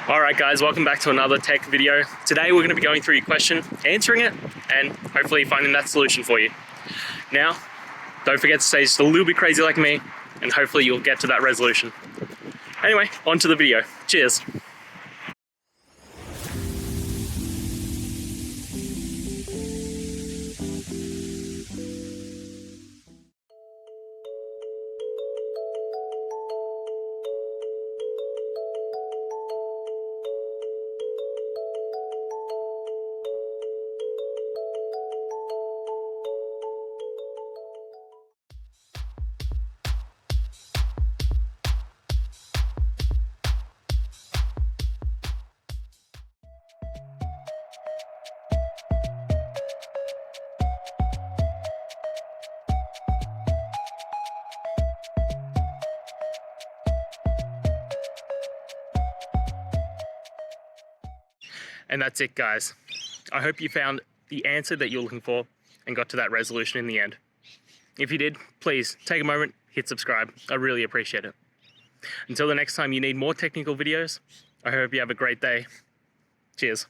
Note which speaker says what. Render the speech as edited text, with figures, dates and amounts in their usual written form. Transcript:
Speaker 1: Alright guys, welcome back to another tech video. Today we're going to be going through your question, answering it, and hopefully finding that solution for you. Now, don't forget to stay just a little bit crazy like me, and hopefully you'll get to that resolution. Anyway, on to the video. Cheers. And that's it, guys. I hope you found the answer that you're looking for and got to that resolution in the end. If you did, please take a moment, hit subscribe. I really appreciate it. Until the next time you need more technical videos, I hope you have a great day. Cheers.